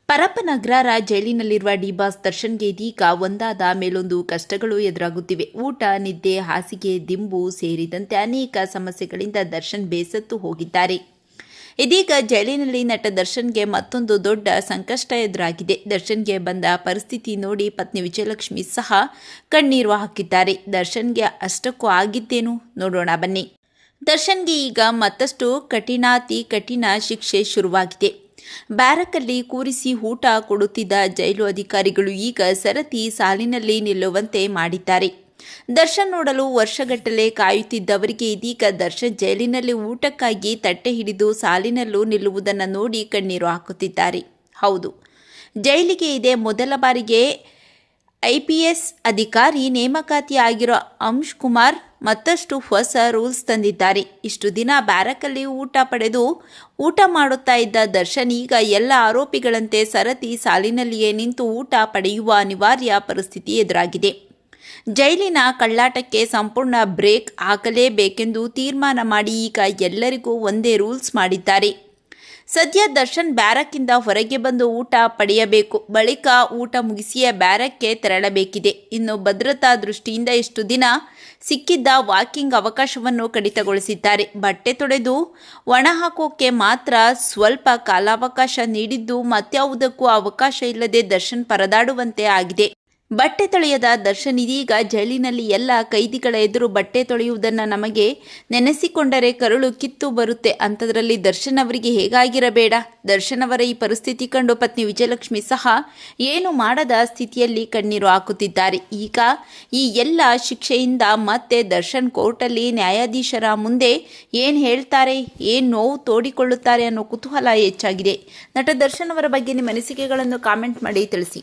ಪರಪ್ಪನಗ್ರಹಾರ ಜೈಲಿನಲ್ಲಿರುವ D-boss ದರ್ಶನ್ಗೆ ಇದೀಗ ಒಂದಾದ ಮೇಲೊಂದು ಕಷ್ಟಗಳು ಎದುರಾಗುತ್ತಿವೆ. ಊಟ, ನಿದ್ದೆ, ಹಾಸಿಗೆ, ದಿಂಬು ಸೇರಿದಂತೆ ಅನೇಕ ಸಮಸ್ಯೆಗಳಿಂದ ದರ್ಶನ್ ಬೇಸತ್ತು ಹೋಗಿದ್ದಾರೆ. ಇದೀಗ ಜೈಲಿನಲ್ಲಿ ನಟ ದರ್ಶನ್ಗೆ ಮತ್ತೊಂದು ದೊಡ್ಡ ಸಂಕಷ್ಟ ಎದುರಾಗಿದೆ. ದರ್ಶನ್ಗೆ ಬಂದ ಪರಿಸ್ಥಿತಿ ನೋಡಿ ಪತ್ನಿ ವಿಜಯಲಕ್ಷ್ಮಿ ಸಹ ಕಣ್ಣೀರು ಹಾಕಿದ್ದಾರೆ. ದರ್ಶನ್ಗೆ ಅಷ್ಟಕ್ಕೂ ಆಗಿದ್ದೇನು ನೋಡೋಣ ಬನ್ನಿ. ದರ್ಶನ್ಗೆ ಈಗ ಮತ್ತಷ್ಟು ಕಠಿಣಾತಿ ಕಠಿಣ ಶಿಕ್ಷೆ ಶುರುವಾಗಿದೆ. ಬ್ಯಾರಕಲ್ಲಿ ಕೂರಿಸಿ ಊಟ ಕೊಡುತ್ತಿದ್ದ ಜೈಲು ಅಧಿಕಾರಿಗಳು ಈಗ ಸರತಿ ಸಾಲಿನಲ್ಲಿ ನಿಲ್ಲುವಂತೆ ಮಾಡಿದ್ದಾರೆ. ದರ್ಶನ್ ನೋಡಲು ವರ್ಷಗಟ್ಟಲೆ ಕಾಯುತ್ತಿದ್ದವರಿಗೆ ಇದೀಗ ದರ್ಶನ್ ಜೈಲಿನಲ್ಲಿ ಊಟಕ್ಕಾಗಿ ತಟ್ಟೆ ಹಿಡಿದು ಸಾಲಿನಲ್ಲೂ ನಿಲ್ಲುವುದನ್ನು ನೋಡಿ ಕಣ್ಣೀರು ಹಾಕುತ್ತಿದ್ದಾರೆ. ಹೌದು, ಜೈಲಿಗೆ ಇದೇ ಮೊದಲ ಬಾರಿಗೆ IPS ಅಧಿಕಾರಿ ನೇಮಕಾತಿ ಆಗಿರೋ ಅಂಶ್ ಕುಮಾರ್ ಮತ್ತಷ್ಟು ಹೊಸ ರೂಲ್ಸ್ ತಂದಿದ್ದಾರೆ. ಇಷ್ಟು ದಿನ ಬ್ಯಾರಕಲ್ಲಿ ಊಟ ಪಡೆದು ಊಟ ಮಾಡುತ್ತಾ ಇದ್ದ ದರ್ಶನ್ ಈಗ ಎಲ್ಲ ಆರೋಪಿಗಳಂತೆ ಸರತಿ ಸಾಲಿನಲ್ಲಿಯೇ ನಿಂತು ಊಟ ಪಡೆಯುವ ಅನಿವಾರ್ಯ ಪರಿಸ್ಥಿತಿ ಎದುರಾಗಿದೆ. ಜೈಲಿನ ಕಳ್ಳಾಟಕ್ಕೆ ಸಂಪೂರ್ಣ ಬ್ರೇಕ್ ಹಾಕಲೇಬೇಕೆಂದು ತೀರ್ಮಾನ ಮಾಡಿ ಈಗ ಎಲ್ಲರಿಗೂ ಒಂದೇ ರೂಲ್ಸ್ ಮಾಡಿದ್ದಾರೆ. ಸದ್ಯ ದರ್ಶನ್ ಬ್ಯಾರಕ್ಕಿಂದ ಹೊರಗೆ ಬಂದು ಊಟ ಪಡೆಯಬೇಕು. ಬಳಿಕ ಊಟ ಮುಗಿಸಿಯೇ ಬ್ಯಾರಕ್ಗೆ ತೆರಳಬೇಕಿದೆ. ಇನ್ನು ಭದ್ರತಾ ದೃಷ್ಟಿಯಿಂದ ಇಷ್ಟು ದಿನ ಸಿಕ್ಕಿದ್ದ ವಾಕಿಂಗ್ ಅವಕಾಶವನ್ನು ಕಡಿತಗೊಳಿಸಿದ್ದಾರೆ. ಬಟ್ಟೆ ತೊಳೆದು ಒಣ ಹಾಕೋಕೆ ಮಾತ್ರ ಸ್ವಲ್ಪ ಕಾಲಾವಕಾಶ ನೀಡಿದ್ದು ಮತ್ಯಾವುದಕ್ಕೂ ಅವಕಾಶ ಇಲ್ಲದೆ ದರ್ಶನ್ ಪರದಾಡುವಂತೆ ಆಗಿದೆ. ಬಟ್ಟೆ ತೊಳೆಯದ ದರ್ಶನ್ ಇದೀಗ ಜೈಲಿನಲ್ಲಿ ಎಲ್ಲ ಕೈದಿಗಳ ಎದುರು ಬಟ್ಟೆ ತೊಳೆಯುವುದನ್ನು ನಮಗೆ ನೆನೆಸಿಕೊಂಡರೆ ಕರುಳು ಕಿತ್ತು ಬರುತ್ತೆ. ಅಂಥದ್ರಲ್ಲಿ ದರ್ಶನ್ ಅವರಿಗೆ ಹೇಗಾಗಿರಬೇಡ. ದರ್ಶನ್ ಅವರ ಈ ಪರಿಸ್ಥಿತಿ ಕಂಡು ಪತ್ನಿ ವಿಜಯಲಕ್ಷ್ಮಿ ಸಹ ಏನು ಮಾಡದ ಸ್ಥಿತಿಯಲ್ಲಿ ಕಣ್ಣೀರು ಹಾಕುತ್ತಿದ್ದಾರೆ. ಈಗ ಈ ಎಲ್ಲ ಶಿಕ್ಷೆಯಿಂದ ಮತ್ತೆ ದರ್ಶನ್ ಕೋರ್ಟಲ್ಲಿ ನ್ಯಾಯಾಧೀಶರ ಮುಂದೆ ಏನು ಹೇಳ್ತಾರೆ, ಏನು ನೋವು ತೋಡಿಕೊಳ್ಳುತ್ತಾರೆ ಅನ್ನೋ ಕುತೂಹಲ ಹೆಚ್ಚಾಗಿದೆ. ನಟ ದರ್ಶನ್ ಅವರ ಬಗ್ಗೆ ನಿಮ್ಮ ಅನಿಸಿಕೆಗಳನ್ನು ಕಾಮೆಂಟ್ ಮಾಡಿ ತಿಳಿಸಿ.